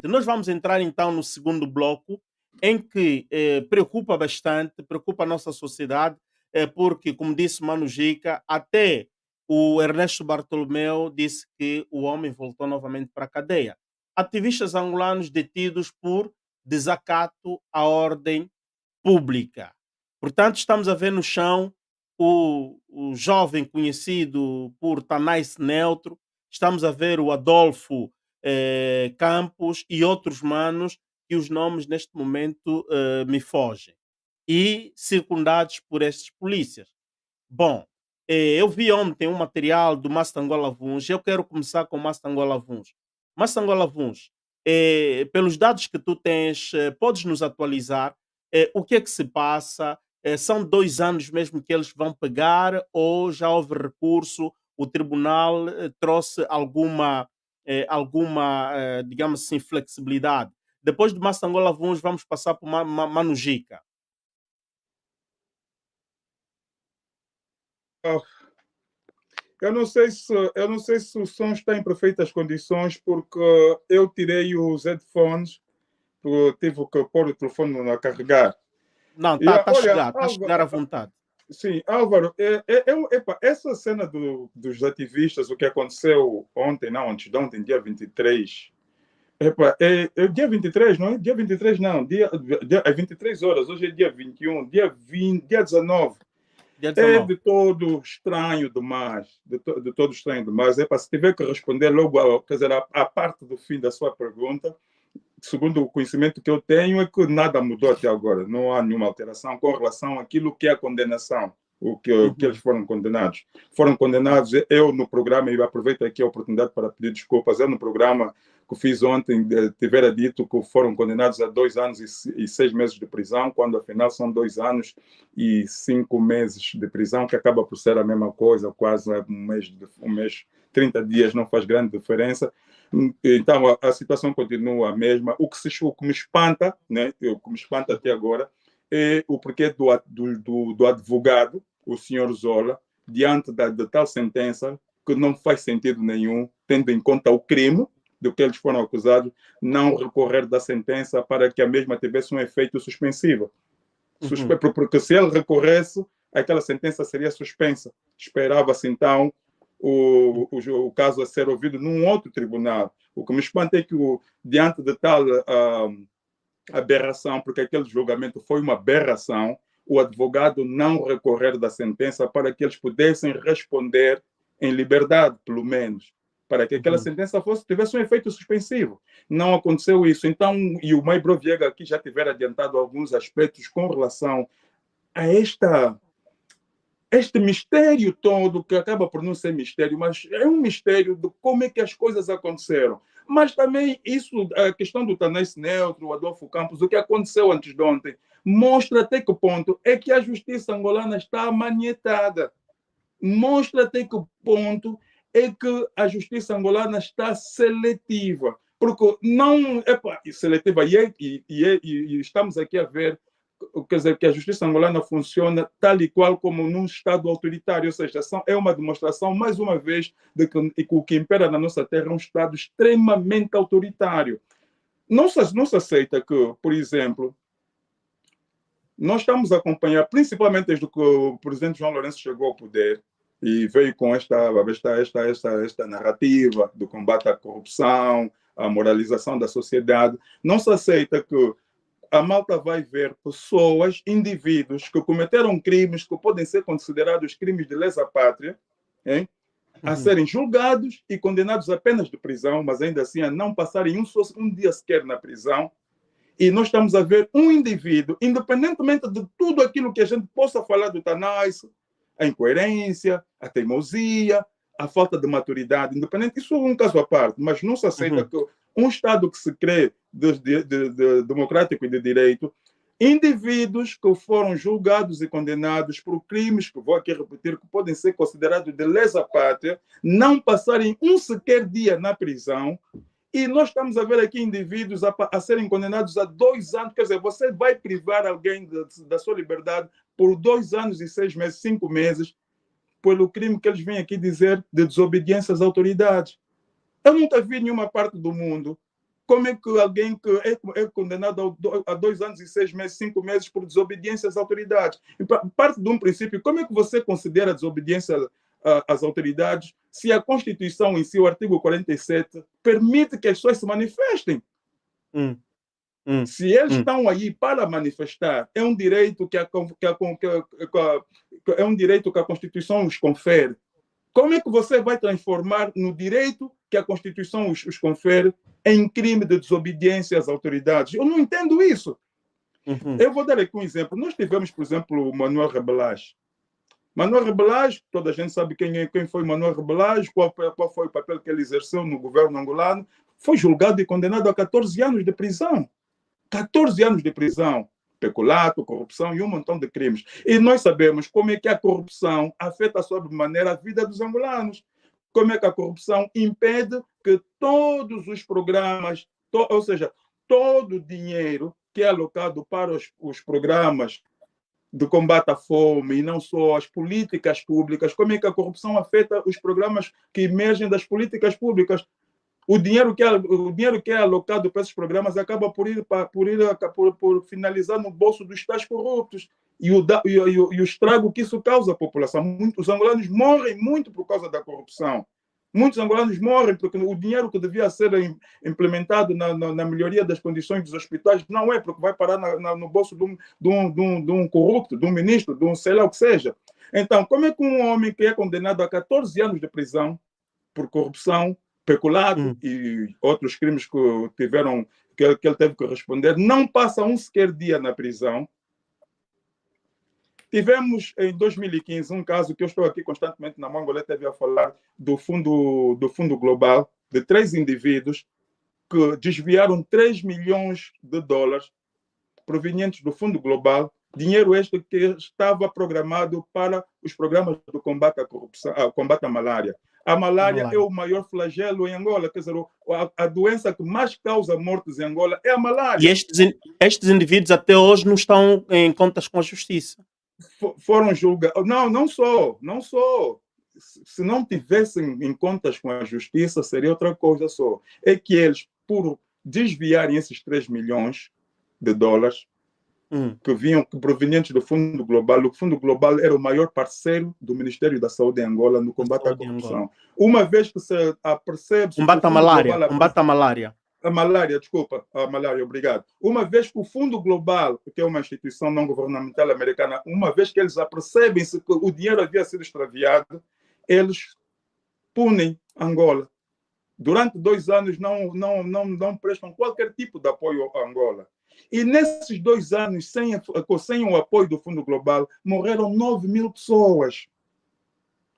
Nós vamos entrar então no segundo bloco, em que preocupa bastante, preocupa a nossa sociedade, porque, como disse Mano Jica, até o Ernesto Bartolomeu disse que o homem voltou novamente para a cadeia. Ativistas angolanos detidos por desacato à ordem pública. Portanto, estamos a ver no chão o jovem conhecido por Tanais Neutro, estamos a ver o Adolfo Campos e outros manos que os nomes neste momento me fogem. E circundados por estes polícias. Bom, eu vi ontem um material do Mastangola Vuns. Eu quero começar com o Mastangola Vuns. Mastangola Vuns, pelos dados que tu tens, podes nos atualizar o que é que se passa? São 2 anos mesmo que eles vão pegar ou já houve recurso? O tribunal trouxe alguma digamos assim, flexibilidade? Depois do Mastangola Vuns, vamos passar para o Mano Jica. Eu não sei se o som está em perfeitas condições, porque eu tirei os headphones, tive que pôr o telefone a carregar. Não, está a chegar, está a chegar à vontade. Sim, Álvaro, essa cena dos ativistas, o que aconteceu ontem, não, antes de ontem, dia 23. Dia 23, não é? Dia 23 não, é 23 horas, hoje é dia 21, dia 19. É de todo estranho demais, de todo estranho demais. Se tiver que responder logo, quer dizer, a parte do fim da sua pergunta, segundo o conhecimento que eu tenho, é que nada mudou até agora. Não há nenhuma alteração com relação àquilo que é a condenação, o que eles foram condenados. Foram condenados, eu no programa, e aproveito aqui a oportunidade para pedir desculpas, eu no programa que fiz ontem, tivera dito que foram condenados a 2 anos e 6 meses de prisão, quando afinal são 2 anos e 5 meses de prisão, que acaba por ser a mesma coisa, quase um mês, 30 dias, não faz grande diferença. Então a situação continua a mesma. O que me espanta, né, o que me espanta até agora, é o porquê do advogado, o senhor Zola, diante de tal sentença, que não faz sentido nenhum, tendo em conta o crime do que eles foram acusados, não recorrer da sentença para que a mesma tivesse um efeito suspensivo. Porque se ele recorresse, aquela sentença seria suspensa. Esperava-se então o caso a ser ouvido num outro tribunal. O que me espanta é que, diante de tal aberração, porque aquele julgamento foi uma aberração, o advogado não recorrer da sentença para que eles pudessem responder em liberdade, pelo menos, para que aquela sentença tivesse um efeito suspensivo. Não aconteceu isso. Então, e o Maibro Viega aqui já tiver adiantado alguns aspectos com relação a este mistério todo, que acaba por não ser mistério, mas é um mistério de como é que as coisas aconteceram. Mas também isso, a questão do Tanais Neutro, o Adolfo Campos, o que aconteceu antes de ontem, mostra até que ponto é que a justiça angolana está amanientada. Mostra até que ponto é que a justiça angolana está seletiva. Porque não é seletiva, e estamos aqui a ver, quer dizer, que a justiça angolana funciona tal e qual como num Estado autoritário, ou seja, é uma demonstração, mais uma vez, de que o que impera na nossa terra é um Estado extremamente autoritário. Não se aceita que, por exemplo, nós estamos a acompanhar, principalmente desde que o presidente João Lourenço chegou ao poder e veio com esta narrativa do combate à corrupção, à moralização da sociedade, não se aceita que a malta vai ver pessoas, indivíduos que cometeram crimes que podem ser considerados crimes de lesa-pátria, a serem julgados e condenados a penas de prisão, mas ainda assim a não passarem um dia sequer na prisão. E nós estamos a ver um indivíduo, independentemente de tudo aquilo que a gente possa falar do Tanais, a incoerência, a teimosia, a falta de maturidade independente. Isso é um caso à parte, mas não se aceita que um Estado que se crê democrático e de direito, indivíduos que foram julgados e condenados por crimes, que vou aqui repetir, que podem ser considerados de lesa pátria, não passarem um sequer dia na prisão. E nós estamos a ver aqui indivíduos a serem condenados a 2 anos. Quer dizer, você vai privar alguém da sua liberdade por 2 anos e 6 meses, 5 meses, pelo crime que eles vêm aqui dizer de desobediência às autoridades. Eu nunca vi em nenhuma parte do mundo como é que alguém que é condenado a 2 anos e 6 meses, 5 meses por desobediência às autoridades. E parte de um princípio, como é que você considera a desobediência às autoridades se a Constituição em si, o artigo 47, permite que as pessoas se manifestem? Se eles estão aí para manifestar, é um direito que é um direito que a Constituição os confere. Como é que você vai transformar no direito que a Constituição os confere em crime de desobediência às autoridades? Eu não entendo isso. Eu vou dar aqui um exemplo. Nós tivemos, por exemplo, o Manuel Rebelage. Manuel Rebelage, toda a gente sabe quem foi Manuel Rebelage, qual foi o papel que ele exerceu no governo angolano. Foi julgado e condenado a 14 anos de prisão. 14 anos de prisão, peculato, corrupção e um montão de crimes. E nós sabemos como é que a corrupção afeta sobremaneira a vida dos angolanos. Como é que a corrupção impede que todos os programas, ou seja, todo o dinheiro que é alocado para os programas de combate à fome e não só as políticas públicas, como é que a corrupção afeta os programas que emergem das políticas públicas. O dinheiro que é alocado para esses programas acaba por finalizar no bolso dos tais corruptos e o estrago que isso causa à população. Muitos angolanos morrem muito por causa da corrupção. Muitos angolanos morrem porque o dinheiro que devia ser implementado na melhoria das condições dos hospitais não é, porque vai parar no bolso de um corrupto, de um ministro, de um sei lá o que seja. Então, como é que um homem que é condenado a 14 anos de prisão por corrupção, peculato e outros crimes que ele teve que responder, não passa um sequer dia na prisão? Tivemos, em 2015, um caso que eu estou aqui constantemente na Mongolé TV a falar do fundo global, de 3 indivíduos que desviaram 3 milhões de dólares provenientes do fundo global, dinheiro este que estava programado para os programas do combate à corrupção, combate à malária. A malária é o maior flagelo em Angola, quer dizer, a doença que mais causa mortes em Angola é a malária. E estes indivíduos até hoje não estão em contas com a justiça. Foram julgados. Não só. Se não tivessem em contas com a justiça, seria outra coisa só. É que eles, por desviarem esses 3 milhões de dólares, que provenientes do Fundo Global. O Fundo Global era o maior parceiro do Ministério da Saúde em Angola no combate à corrupção. Uma vez que se apercebe... Combate à malária. Combate à malária. A malária, desculpa. A malária, obrigado. Uma vez que o Fundo Global, que é uma instituição não governamental americana, uma vez que eles apercebem-se que o dinheiro havia sido extraviado, eles punem Angola. Durante 2 anos não prestam qualquer tipo de apoio a Angola. E nesses 2 anos, sem o apoio do Fundo Global, morreram 9 mil pessoas.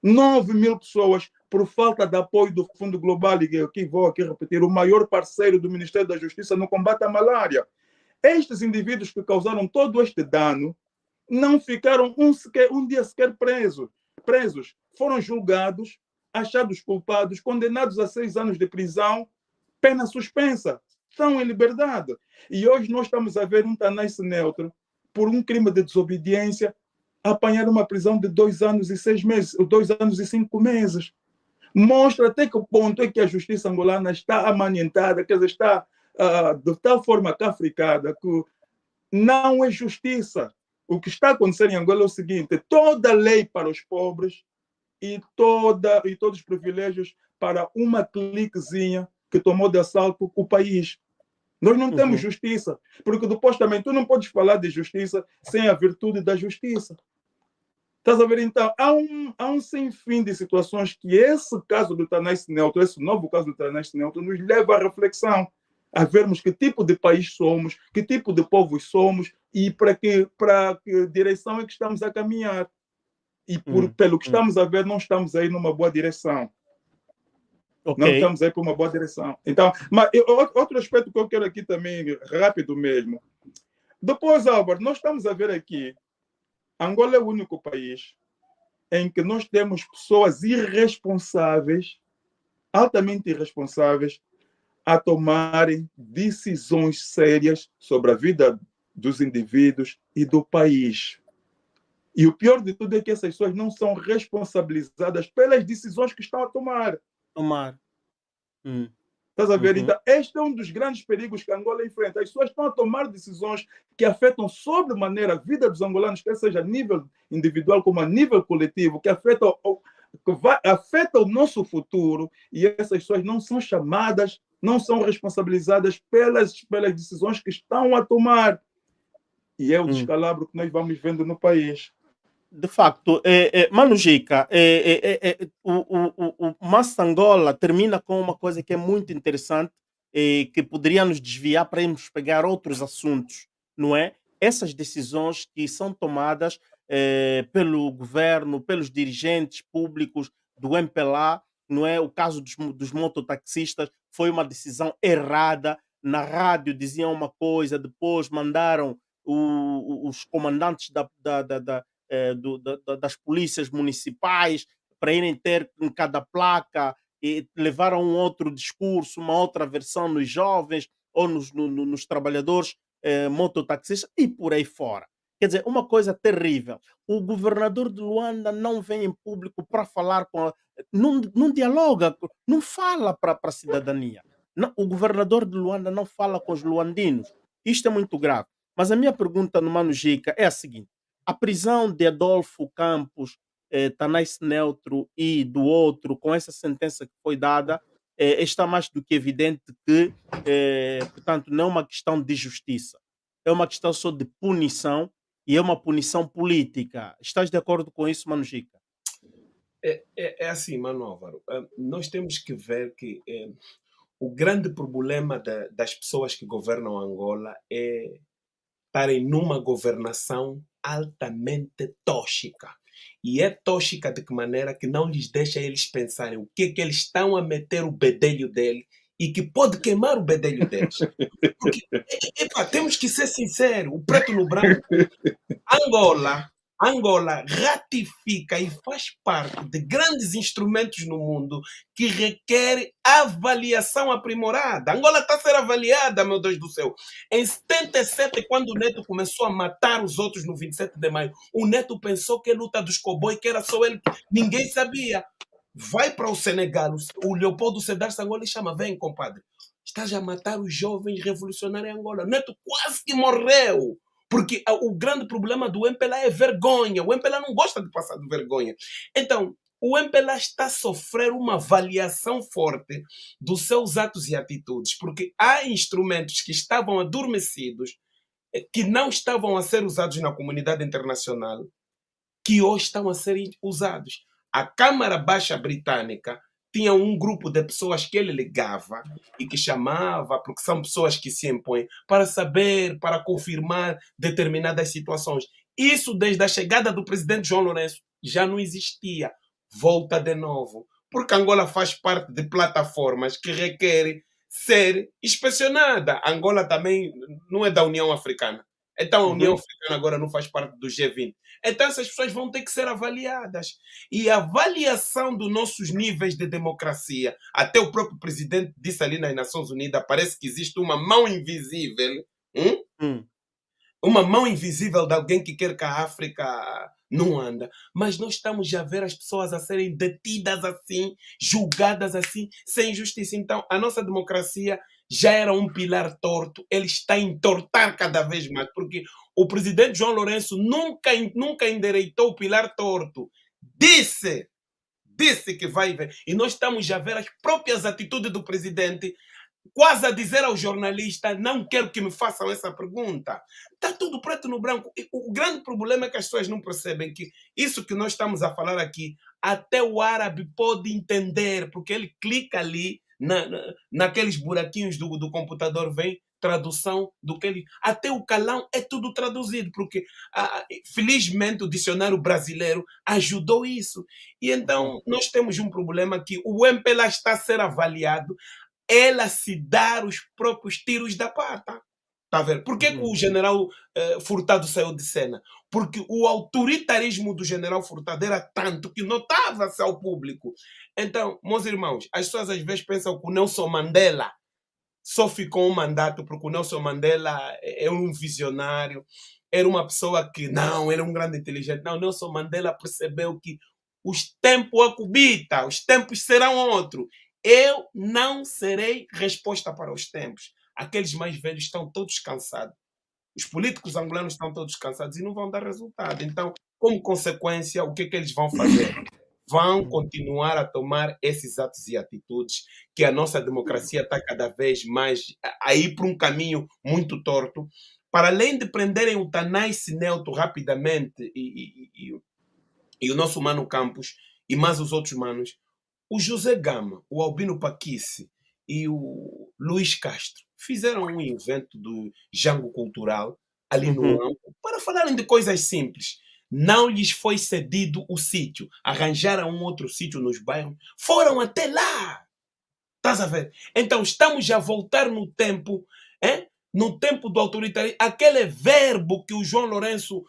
9 mil pessoas por falta de apoio do Fundo Global, e aqui vou repetir, o maior parceiro do Ministério da Justiça no combate à malária. Estes indivíduos que causaram todo este dano não ficaram um dia sequer presos. Foram julgados, achados culpados, condenados a 6 anos de prisão, pena suspensa. Estão em liberdade. E hoje nós estamos a ver um Tanais Neutro, por um crime de desobediência, apanhar uma prisão de 2 anos e 6 meses, 2 anos e 5 meses. Mostra até que ponto é que a justiça angolana está amanientada, quer dizer, está de tal forma cafricada que não é justiça. O que está acontecendo em Angola é o seguinte: toda lei para os pobres e todos os privilégios para uma cliquezinha que tomou de assalto o país. Nós não temos justiça, porque supostamente tu não podes falar de justiça sem a virtude da justiça. Estás a ver? Então, há um sem fim de situações que esse caso do Tanais Neutro, esse novo caso do Tanais Neutro, nos leva à reflexão, a vermos que tipo de país somos, que tipo de povos somos e para que direção é que estamos a caminhar. E hum, pelo que hum. estamos a ver, não estamos aí numa boa direção. Ok. Não estamos aí para uma boa direção. Então, mas outro aspecto que eu quero aqui também, rápido mesmo. Depois, Álvaro, nós estamos a ver aqui, Angola é o único país em que nós temos pessoas irresponsáveis, altamente irresponsáveis, a tomarem decisões sérias sobre a vida dos indivíduos e do país. E o pior de tudo é que essas pessoas não são responsabilizadas pelas decisões que estão a tomar. Tomar. Hum, Estás a ver? uhum. Então, este é um dos grandes perigos que a Angola enfrenta. As pessoas estão a tomar decisões que afetam sobremaneira a vida dos angolanos, quer seja a nível individual como a nível coletivo, que afetam afeta o nosso futuro, e essas pessoas não são chamadas, não são responsabilizadas pelas decisões que estão a tomar. E é o Hum. descalabro que nós vamos vendo no país. De facto, Mano Jica, o Massa Angola termina com uma coisa que é muito interessante e que poderia nos desviar para irmos pegar outros assuntos, não é? Essas decisões que são tomadas pelo governo, pelos dirigentes públicos do MPLA, não é? O caso dos mototaxistas foi uma decisão errada. Na rádio diziam uma coisa, depois mandaram os comandantes das polícias municipais para irem ter em cada placa e levar a um outro discurso, uma outra versão nos jovens ou nos trabalhadores mototaxistas e por aí fora. Quer dizer, uma coisa terrível. O governador de Luanda não vem em público para falar com não dialoga, não fala para a cidadania. Não, o governador de Luanda não fala com os luandinos. Isto é muito grave. Mas a minha pergunta no Mano Jica é a seguinte: a prisão de Adolfo Campos, Tanais Neutro e do outro, com essa sentença que foi dada, está mais do que evidente que, portanto, não é uma questão de justiça, é uma questão só de punição e é uma punição política. Estás de acordo com isso, Mano Jica? É assim, Mano Álvaro, nós temos que ver que o grande problema das pessoas que governam Angola é estarem numa governação altamente tóxica. E é tóxica de que maneira que não lhes deixa eles pensarem o que eles estão a meter o bedelho dele e que pode queimar o bedelho deles. Porque, temos que ser sinceros, o preto no branco. Angola, Angola ratifica e faz parte de grandes instrumentos no mundo que requer avaliação aprimorada. Angola está a ser avaliada, meu Deus do céu. Em 77, quando o Neto começou a matar os outros no 27 de maio, o Neto pensou que a luta dos cowboys, que era só ele, ninguém sabia. Vai para o Senegal, o Leopoldo Sedar Angola e chama: vem, compadre, estás a matar os jovens revolucionários em Angola. O Neto quase que morreu. Porque o grande problema do MPLA é vergonha. O MPLA não gosta de passar de vergonha. Então, o MPLA está a sofrer uma avaliação forte dos seus atos e atitudes, porque há instrumentos que estavam adormecidos, que não estavam a ser usados na comunidade internacional, que hoje estão a ser usados. A Câmara Baixa Britânica tinha um grupo de pessoas que ele ligava e que chamava, porque são pessoas que se impõem, para saber, para confirmar determinadas situações. Isso, desde a chegada do presidente João Lourenço, já não existia. Volta de novo. Porque Angola faz parte de plataformas que requerem ser inspecionada. Angola também não é da União Africana. Então a União Uhum. Africana agora não faz parte do G20. Então essas pessoas vão ter que ser avaliadas. E a avaliação dos nossos níveis de democracia, até o próprio presidente disse ali nas Nações Unidas, parece que existe uma mão invisível, Hum. uma mão invisível de alguém que quer que a África não anda. Mas nós estamos a ver as pessoas a serem detidas assim, julgadas assim, sem justiça. Então, a nossa democracia já era um pilar torto, ele está a entortar cada vez mais, porque o presidente João Lourenço nunca endireitou o pilar torto. Disse que vai ver. E nós estamos a ver as próprias atitudes do presidente, quase a dizer ao jornalista: não quero que me façam essa pergunta. Está tudo preto no branco. E o grande problema é que as pessoas não percebem que isso que nós estamos a falar aqui, até o árabe pode entender, porque ele clica ali naqueles buraquinhos do computador, vem, tradução do que ele... Até o calão é tudo traduzido, porque felizmente o dicionário brasileiro ajudou isso. E então nós temos um problema que o MPLA está a ser avaliado, ela se dar os próprios tiros da pata. Tá vendo? Por que o general Furtado saiu de cena? Porque o autoritarismo do general Furtado era tanto que notava-se ao público. Então, meus irmãos, as pessoas às vezes pensam que o Nelson Mandela só ficou um mandato porque o Nelson Mandela é um visionário, era uma pessoa que não, era um grande inteligente. Não, Nelson Mandela percebeu que os tempos acubita, os tempos serão outros. Eu não serei resposta para os tempos. Aqueles mais velhos estão todos cansados. Os políticos angolanos estão todos cansados e não vão dar resultado. Então, como consequência, o que é que eles vão fazer? Vão continuar a tomar esses atos e atitudes que a nossa democracia está cada vez mais a ir para um caminho muito torto. Para além de prenderem o Tanais Neto rapidamente e o nosso Mano Campos e mais os outros manos, o José Gama, o Albino Paquice e o Luiz Castro fizeram um evento do Jango Cultural ali no Ampo para falarem de coisas simples. Não lhes foi cedido o sítio. Arranjaram um outro sítio nos bairros. Foram até lá. Estás a ver? Então estamos a voltar no tempo, no tempo do autoritarismo, aquele verbo que o João Lourenço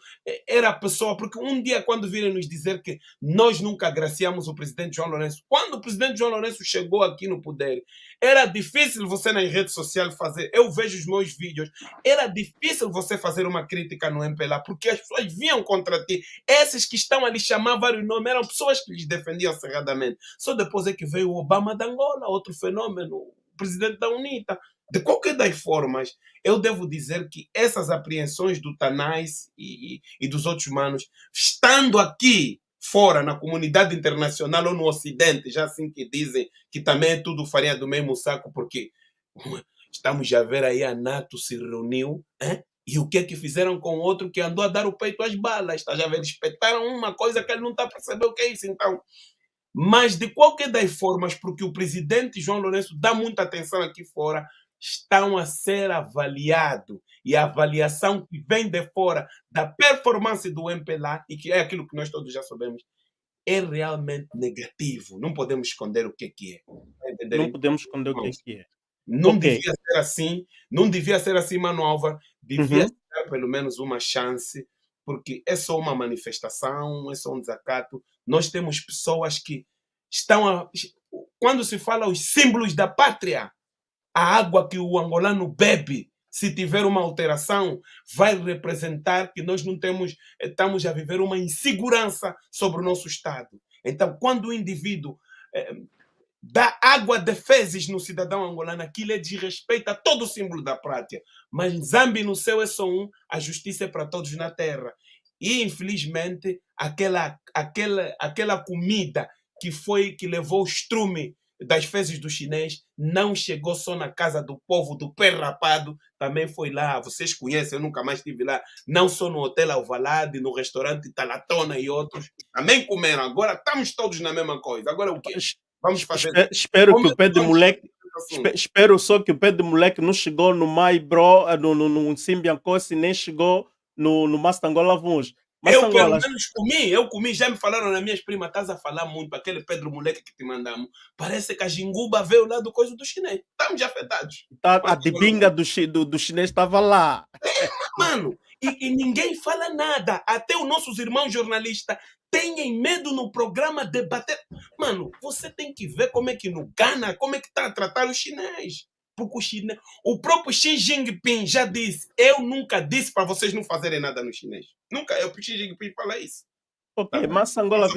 era a pessoa, porque um dia quando virem nos dizer que nós nunca agraciamos o presidente João Lourenço, quando o presidente João Lourenço chegou aqui no poder, era difícil você nas redes sociais fazer, eu vejo os meus vídeos, era difícil você fazer uma crítica no MPLA, porque as pessoas vinham contra ti, esses que estão ali chamar vários nomes, eram pessoas que lhes defendiam cerradamente. Só depois é que veio o Obama da Angola, outro fenômeno, o presidente da UNITA. De qualquer das formas, eu devo dizer que essas apreensões do Tanais e dos outros manos, estando aqui fora, na comunidade internacional ou no Ocidente, já assim que dizem que também é tudo farinha do mesmo saco, porque estamos a ver aí a NATO se reuniu, e o que é que fizeram com o outro que andou a dar o peito às balas? Está a ver? Espetaram uma coisa que ele não está a perceber o que é isso, então. Mas de qualquer das formas, porque o presidente João Lourenço dá muita atenção aqui fora, estão a ser avaliados. E a avaliação que vem de fora da performance do MPLA, e que é aquilo que nós todos já sabemos, é realmente negativo. Não podemos esconder o que é. Não podemos esconder o que é. Não devia ser assim. Não devia ser assim, Mano Álvaro. Devia ser pelo menos uma chance, porque é só uma manifestação, é só um desacato. Nós temos pessoas que estão a... Quando se fala os símbolos da pátria, a água que o angolano bebe, se tiver uma alteração, vai representar que nós não estamos a viver uma insegurança sobre o nosso Estado. Então, quando o indivíduo dá água de fezes no cidadão angolano, aquilo é desrespeito a todo o símbolo da pátria. Mas Zambi no céu é só um, a justiça é para todos na terra. E, infelizmente, aquela comida que levou o estrume das fezes do chinês não chegou só na casa do povo do pé rapado, também foi lá, vocês conhecem, eu nunca mais estive lá, não só no Hotel Alvalade, no restaurante Talatona e outros, também comeram, agora estamos todos na mesma coisa, agora o quê? Vamos fazer... Espero que o pé de moleque... Espero só que o pé de moleque não chegou no Maibro, no Simbiancosi, nem chegou no Mastangola Vuns. Eu pelo menos comi, já me falaram nas minhas primas, estás a falar muito, aquele Pedro moleque que te mandamos, parece que a jinguba veio lá do coisa do chinês, estamos afetados. A dibinga do chinês estava lá. Mano, e ninguém fala nada, até os nossos irmãos jornalistas têm medo no programa debater. Mano, você tem que ver como é que no Ghana, como é que está a tratar o chinês. Porque o próprio Xi Jinping já disse, eu nunca disse para vocês não fazerem nada no chinês. Nunca, o Xi Jinping fala isso. Ok, Massangola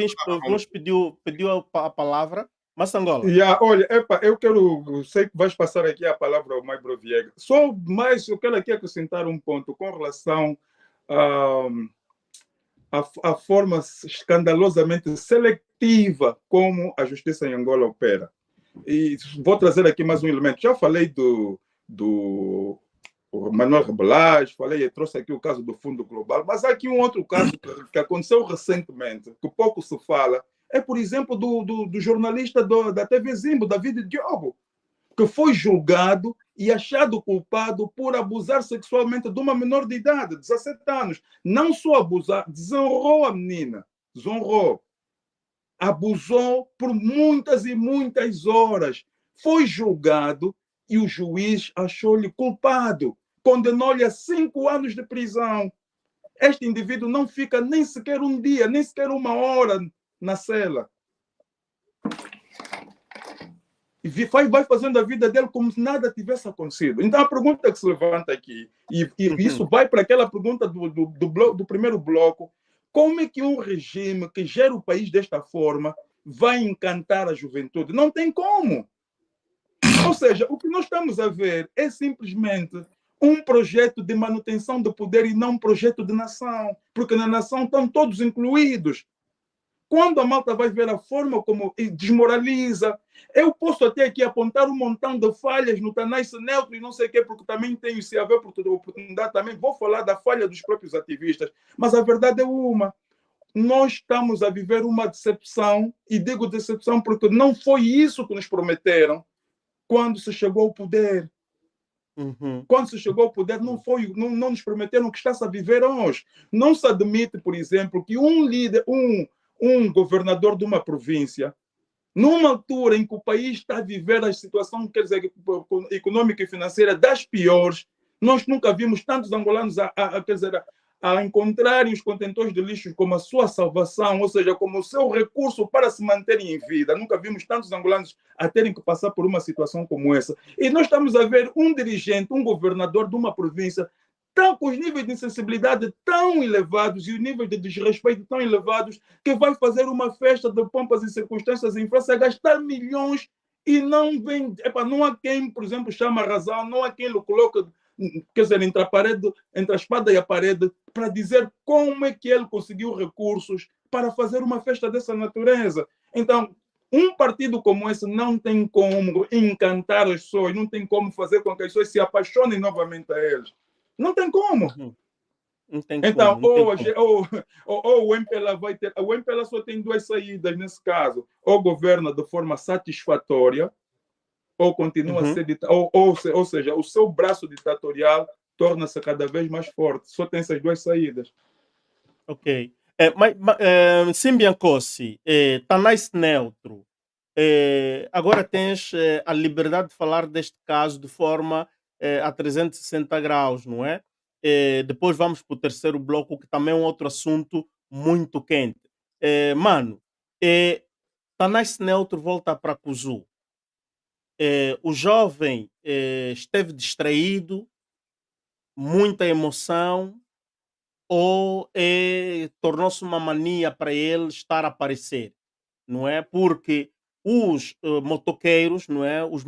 pediu a palavra. Massangola. Olha, eu sei que vais passar aqui a palavra ao Maibro Viegas. Só mais, eu quero aqui acrescentar um ponto com relação à forma escandalosamente seletiva como a justiça em Angola opera. E vou trazer aqui mais um elemento. Já falei do Manuel Rebelage, trouxe aqui o caso do Fundo Global, mas há aqui um outro caso que aconteceu recentemente, que pouco se fala, é, por exemplo, do jornalista da TV Zimbo, David Diogo. que foi julgado e achado culpado por abusar sexualmente de uma menor de idade, 17 anos. Não só abusar, desonrou a menina, desonrou. Abusou por muitas e muitas horas. Foi julgado e o juiz achou-lhe culpado. Condenou-lhe a 5 anos de prisão. Este indivíduo não fica nem sequer um dia, nem sequer uma hora na cela. E vai fazendo a vida dele como se nada tivesse acontecido. Então, a pergunta que se levanta aqui, e isso vai para aquela pergunta do primeiro bloco, como é que um regime que gera o país desta forma vai encantar a juventude? Não tem como. Ou seja, o que nós estamos a ver é simplesmente um projeto de manutenção do poder e não um projeto de nação, porque na nação estão todos incluídos. Quando a malta vai ver a forma como desmoraliza, eu posso até aqui apontar um montão de falhas no Tanais Neutro e não sei o quê, porque também tenho, se haver oportunidade, também vou falar da falha dos próprios ativistas, mas a verdade é uma. Nós estamos a viver uma decepção, e digo decepção porque não foi isso que nos prometeram quando se chegou ao poder. Quando se chegou ao poder, não nos prometeram o que está-se a viver hoje. Não se admite, por exemplo, que um líder, um governador de uma província, numa altura em que o país está a viver a situação, quer dizer, econômica e financeira das piores, nós nunca vimos tantos angolanos a encontrarem os contentores de lixo como a sua salvação, ou seja, como o seu recurso para se manterem em vida. Nunca vimos tantos angolanos a terem que passar por uma situação como essa. E nós estamos a ver um dirigente, um governador de uma província, com os níveis de insensibilidade tão elevados e os níveis de desrespeito tão elevados, que vai fazer uma festa de pompas e circunstâncias em França, gastar milhões e não vem. Não há quem, por exemplo, chama a razão, não há quem lhe coloque, quer dizer, entre a espada e a parede, para dizer como é que ele conseguiu recursos para fazer uma festa dessa natureza. Então, um partido como esse não tem como encantar as pessoas, não tem como fazer com que as pessoas se apaixonem novamente a eles. Não tem como. Não tem então, como, ou o MPLA vai ter. O MPLA só tem duas saídas nesse caso. Ou governa de forma satisfatória, ou continua a ser. Ou seja, o seu braço ditatorial torna-se cada vez mais forte. Só tem essas duas saídas. Ok. Mas Simbiancossi, Tanais Neutro, agora tens a liberdade de falar deste caso de forma a 360 graus, não é? Depois vamos para o terceiro bloco, que também é um outro assunto muito quente. Mano, Tanais Neutro volta para Cuzu. O jovem esteve distraído, muita emoção, ou tornou-se uma mania para ele estar a aparecer, não é? Porque os motoqueiros, não é? Os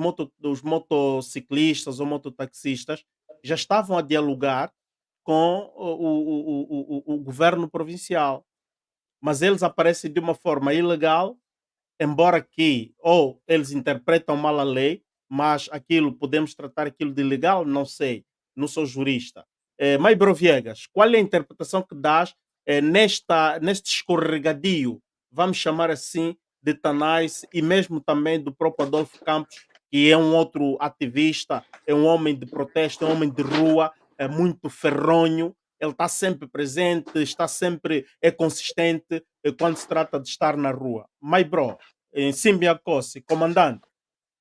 motociclistas ou mototaxistas já estavam a dialogar com o governo provincial, mas eles aparecem de uma forma ilegal, embora que ou eles interpretam mal a lei, mas aquilo podemos tratar aquilo de ilegal, não sei, não sou jurista. Maibro Viegas, qual é a interpretação que dás neste escorregadio, vamos chamar assim, de Tanais e mesmo também do próprio Adolfo Campos, que é um outro ativista, é um homem de protesto, é um homem de rua, é muito ferronho, ele está sempre presente, está sempre, é consistente quando se trata de estar na rua. Maibro, em Simbiancossi, comandante.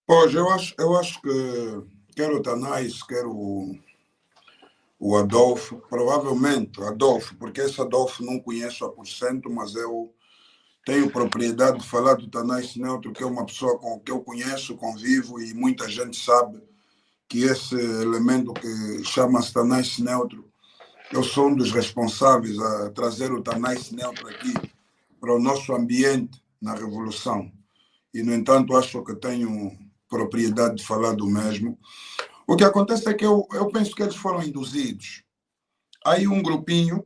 Pois, eu acho que quer o Tanais, quer o Adolfo, provavelmente Adolfo, porque esse Adolfo não conheço a porcento, mas eu tenho propriedade de falar do Tanais Neutro, que é uma pessoa com que eu conheço, convivo, e muita gente sabe que esse elemento que chama-se Tanais Neutro, eu sou um dos responsáveis a trazer o Tanais Neutro aqui para o nosso ambiente na Revolução. E, no entanto, acho que tenho propriedade de falar do mesmo. O que acontece é que eu penso que eles foram induzidos. Há aí um grupinho,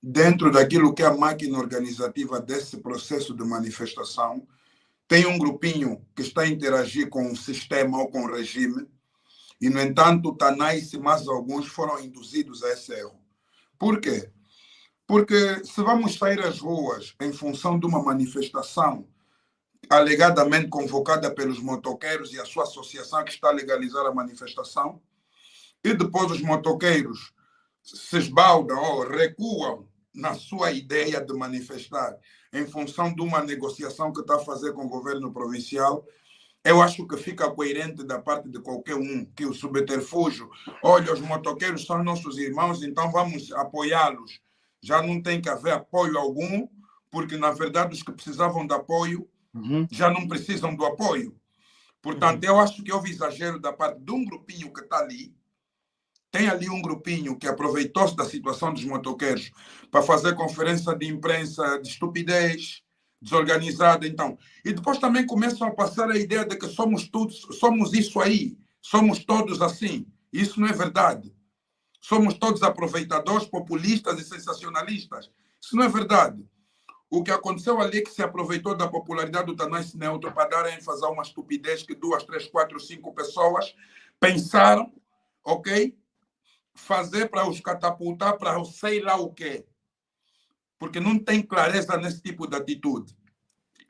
dentro daquilo que é a máquina organizativa desse processo de manifestação, tem um grupinho que está a interagir com o sistema ou com o regime, e, no entanto, Tanais e mais alguns foram induzidos a esse erro. Por quê? Porque se vamos sair às ruas em função de uma manifestação alegadamente convocada pelos motoqueiros e a sua associação que está a legalizar a manifestação, e depois os motoqueiros se esbaldam ou recuam na sua ideia de manifestar em função de uma negociação que está a fazer com o governo provincial. Eu acho que fica coerente da parte de qualquer um que o subterfúgio, olha, os motoqueiros são nossos irmãos, então vamos apoiá-los. Já não tem que haver apoio algum, porque, na verdade, os que precisavam de apoio já não precisam do apoio. Portanto, eu acho que houve exagero da parte de um grupinho que está ali. Tem ali um grupinho que aproveitou-se da situação dos motoqueiros para fazer conferência de imprensa de estupidez, desorganizada, então. E depois também começam a passar a ideia de que somos isso aí, somos todos assim. Isso não é verdade. Somos todos aproveitadores, populistas e sensacionalistas. Isso não é verdade. O que aconteceu ali é que se aproveitou da popularidade do Tanais Neutro para dar ênfase a uma estupidez que 2, 3, 4, 5 pessoas pensaram, ok? Fazer para os catapultar para sei lá o quê. Porque não tem clareza nesse tipo de atitude.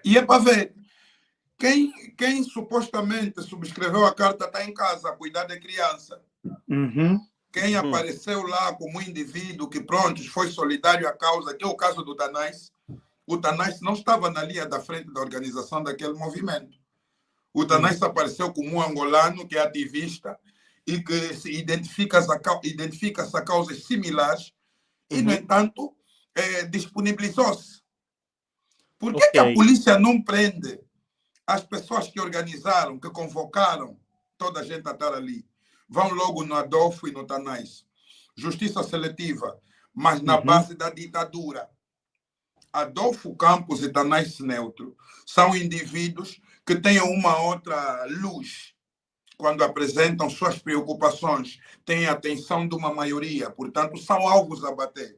E é para ver. Quem supostamente subscreveu a carta está em casa a cuidar da criança. Quem apareceu lá como indivíduo que, pronto, foi solidário à causa, que é o caso do Tanais. O Tanais não estava na linha da frente da organização daquele movimento. O Tanais apareceu como um angolano que é ativista e que se identifica-se a causas similares e, no entanto, disponibilizou-se. Por que a polícia não prende as pessoas que organizaram, que convocaram toda a gente a estar ali? Vão logo no Adolfo e no Tanais. Justiça seletiva, mas na base da ditadura. Adolfo Campos e Tanais Neutro são indivíduos que têm uma outra luz quando apresentam suas preocupações, têm a atenção de uma maioria, portanto, são alvos a bater.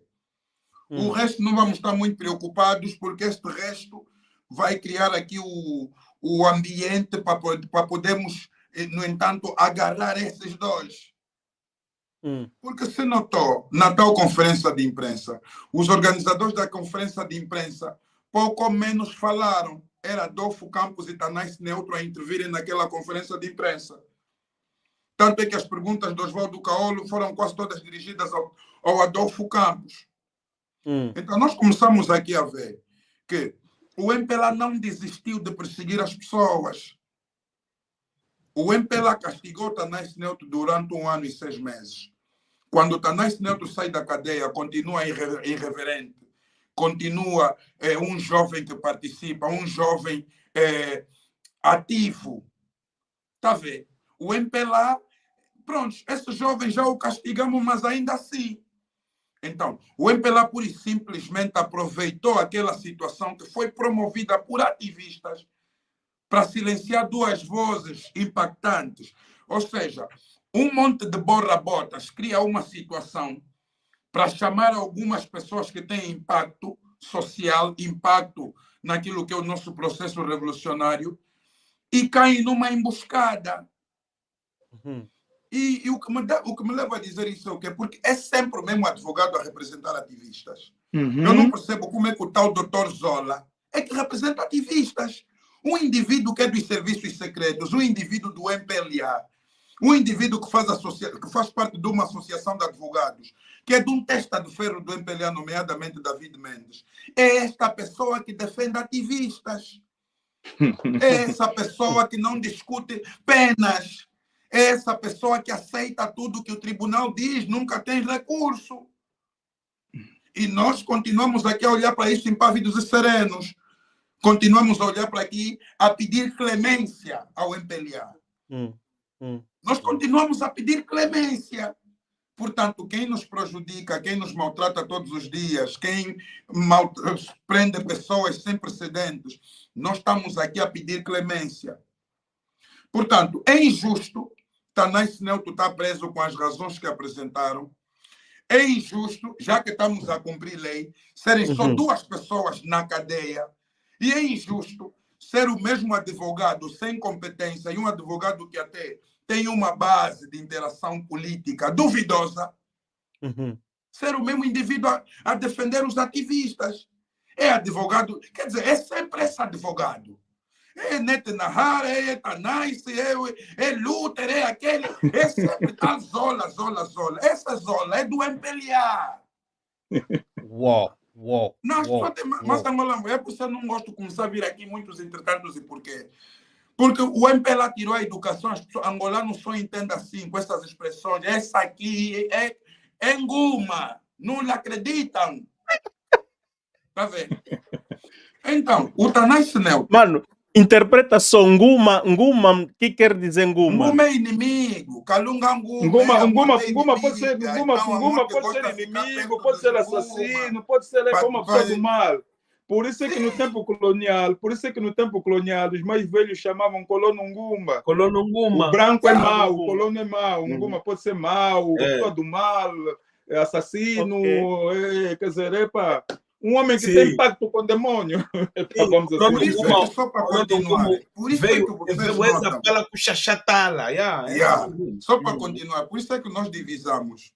O resto não vamos estar muito preocupados, porque este resto vai criar aqui o ambiente para podermos, no entanto, agarrar esses dois. Porque se notou, na tal conferência de imprensa, os organizadores da conferência de imprensa pouco ou menos falaram. Era Adolfo Campos e Tanais Neutro a intervirem naquela conferência de imprensa. Tanto é que as perguntas do Oswaldo Caolo foram quase todas dirigidas ao Adolfo Campos. Então, nós começamos aqui a ver que o MPLA não desistiu de perseguir as pessoas. O MPLA castigou Tanais Neutro durante 1 ano e 6 meses. Quando o Tanais Neutro sai da cadeia, continua irreverente, continua um jovem que participa, um jovem ativo. Está a ver? O MPLA, pronto, esse jovem já o castigamos, mas ainda assim. Então, o MPLA pura e simplesmente aproveitou aquela situação que foi promovida por ativistas para silenciar 2 vozes impactantes. Ou seja, um monte de borra-botas cria uma situação para chamar algumas pessoas que têm impacto social, impacto naquilo que é o nosso processo revolucionário, e caem numa emboscada. E o que me leva a dizer isso é o quê? Porque é sempre o mesmo advogado a representar ativistas. Eu não percebo como é que o tal doutor Zola é que representa ativistas. Um indivíduo que é dos serviços secretos, um indivíduo do MPLA, um indivíduo que faz parte de uma associação de advogados, que é de um testa de ferro do MPLA, nomeadamente David Mendes. É esta pessoa que defende ativistas. É essa pessoa que não discute penas. É essa pessoa que aceita tudo que o tribunal diz, nunca tem recurso. E nós continuamos aqui a olhar para isso impávidos e serenos. Continuamos a olhar para aqui a pedir clemência ao MPLA. Nós continuamos a pedir clemência. Portanto, quem nos prejudica, quem nos maltrata todos os dias, quem prende pessoas sem precedentes, nós estamos aqui a pedir clemência. Portanto, é injusto Tanais Neutro está preso com as razões que apresentaram. É injusto, já que estamos a cumprir lei, serem só 2 pessoas na cadeia. E é injusto ser o mesmo advogado sem competência e um advogado que até tem uma base de interação política duvidosa, ser o mesmo indivíduo a defender os ativistas. É advogado, quer dizer, é sempre esse advogado. é Nete Nahara, é Tanais, é Luther, é aquele. É sempre tal Zola. Essa Zola é do MPLA. Uau. Não, mas é por isso eu não gosto de começar a vir aqui muitos entretantos e porquê. Porque o MPLA tirou a educação, as pessoas angolanos só entendem assim, com essas expressões. Essa aqui é Nguma. Não lhe acreditam. Está vendo? Então, o Tanais Neutro. Mano, interpreta só Nguma. Nguma, o que quer dizer Nguma? Nguma é inimigo. Kalunga Nguma. Nguma pode ser inimigo, pode ser assassino, pode ser uma pessoa do mal. Por isso é que no tempo colonial, os mais velhos chamavam colono Nguma. O branco é mau, o colono é mau. Nguma pode ser mau, pessoa do mal, assassino, quer dizer, um homem que tem pacto com o demônio. Vamos assim. Por isso é que só para continuar. Por isso é que vocês notam. Só para continuar. Por isso é que nós divisamos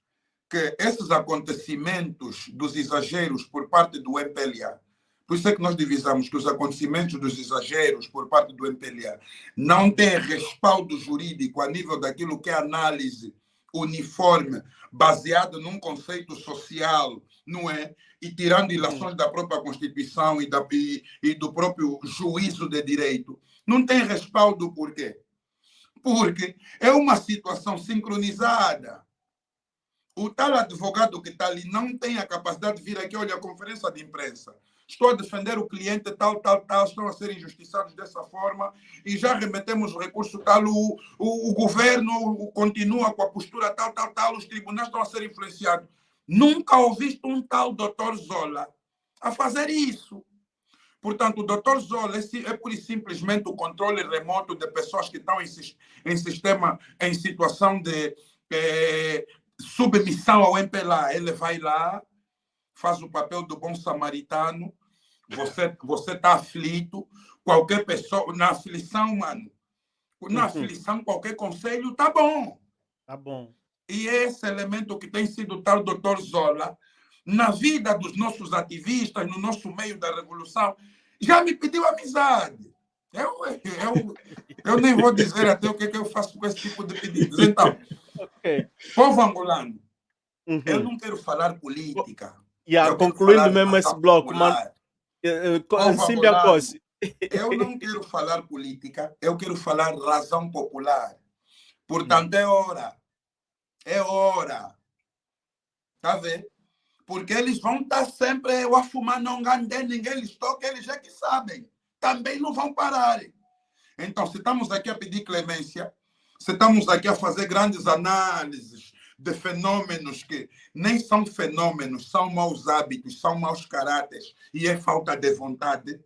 que esses acontecimentos dos exageros por parte do MPLA, por isso é que nós divisamos que os acontecimentos dos exageros por parte do MPLA não têm respaldo jurídico a nível daquilo que é análise uniforme, baseada num conceito social, não é? E tirando ilações da própria Constituição e do próprio juízo de direito. Não tem respaldo por quê? Porque é uma situação sincronizada. O tal advogado que está ali não tem a capacidade de vir aqui, olha, a conferência de imprensa. Estou a defender o cliente, tal, estão a ser injustiçados dessa forma e já remetemos o recurso tal, o governo continua com a postura tal, os tribunais estão a ser influenciados. Nunca ouviste um tal doutor Zola a fazer isso. Portanto, o doutor Zola é pura e simplesmente o controle remoto de pessoas que estão em situação de submissão ao MPLA. Ele vai lá, faz o papel do bom samaritano, você está aflito, qualquer pessoa, na aflição, mano, na aflição, qualquer conselho, tá bom. Tá bom. E esse elemento que tem sido o tal doutor Zola, na vida dos nossos ativistas, no nosso meio da revolução, já me pediu amizade. Eu nem vou dizer até o que eu faço com esse tipo de pedidos. Então, povo angolano, eu não quero falar política. Concluindo mesmo esse bloco, mano. Eu não quero falar política, eu quero falar razão popular. Portanto, é hora. Tá vendo? Porque eles vão estar sempre a fumar, não ganhar, ninguém lhes toca, eles já que sabem. Também não vão parar. Então, se estamos aqui a pedir clemência, se estamos aqui a fazer grandes análises de fenômenos que nem são fenômenos, são maus hábitos, são maus caráteres e é falta de vontade,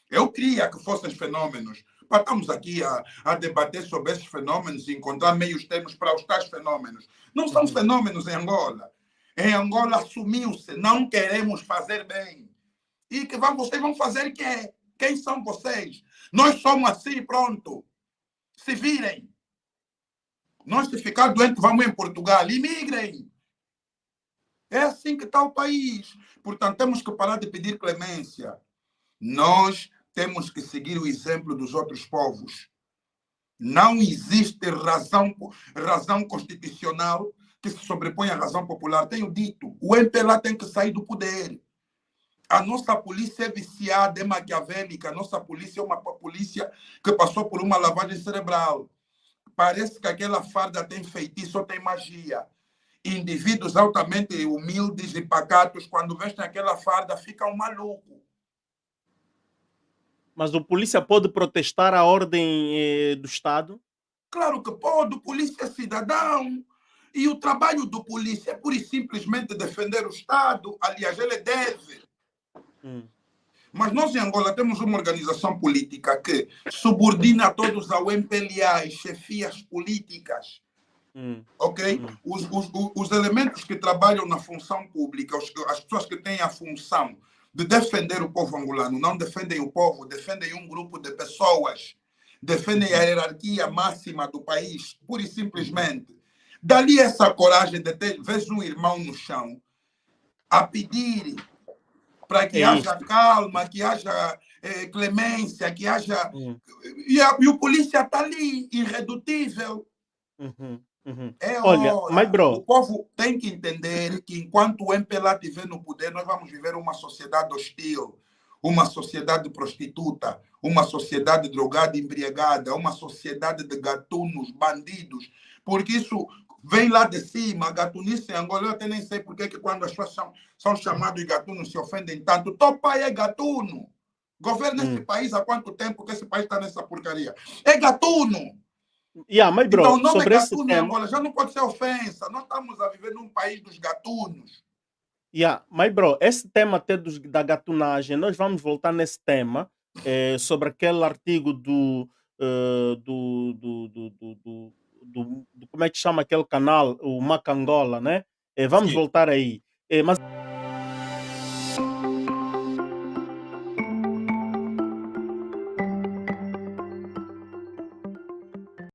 eu queria que fossem fenômenos. Estamos aqui a debater sobre esses fenômenos e encontrar meios termos para os tais fenômenos. Não são fenômenos em Angola. Em Angola assumiu-se, não queremos fazer bem. E que vocês vão fazer quê? Quem são vocês? Nós somos assim, pronto. Se virem. Nós, se ficar doentes, vamos em Portugal. Imigrem. É assim que está o país. Portanto, temos que parar de pedir clemência. Nós temos que seguir o exemplo dos outros povos. Não existe razão constitucional que se sobrepõe à razão popular. Tenho dito, o MPLA tem que sair do poder. A nossa polícia é viciada, é maquiavélica. A nossa polícia é uma polícia que passou por uma lavagem cerebral. Parece que aquela farda tem feitiço ou tem magia. Indivíduos altamente humildes e pacatos, quando vestem aquela farda, ficam malucos. Mas o polícia pode protestar a ordem do Estado? Claro que pode. O polícia é cidadão. E o trabalho do polícia é pura e simplesmente defender o Estado. Aliás, ele deve. Mas nós em Angola temos uma organização política que subordina todos ao MPLA e chefias políticas. Ok? Os elementos que trabalham na função pública, as pessoas que têm a função de defender o povo angolano, não defendem o povo, defendem um grupo de pessoas, defendem a hierarquia máxima do país, pura e simplesmente. Dali essa coragem de ter, vês um irmão no chão, a pedir para que haja calma, que haja clemência, que haja. Hum, E o polícia está ali, irredutível. uhum, uhum. É Olha, my hora. O bro, povo tem que entender que enquanto o MPLA estiver no poder, nós vamos viver uma sociedade hostil, uma sociedade prostituta, uma sociedade drogada, embriagada, uma sociedade de gatunos, bandidos, porque isso vem lá de cima. A gatunice em Angola, eu até nem sei porque que quando as pessoas são chamados de gatunos se ofendem tanto. Teu pai é gatuno. Governa esse hum. país há quanto tempo que esse país está nessa porcaria? É gatuno. Yeah, my Então, bro, o nome sobre esse gatuno em tema, Angola já não pode ser ofensa. Nós estamos a viver num país dos gatunos. yeah, my bro, esse tema até da gatunagem, nós vamos voltar nesse tema, sobre aquele artigo como é que chama aquele canal, o Macangola, né? Vamos Sim. voltar aí. Mas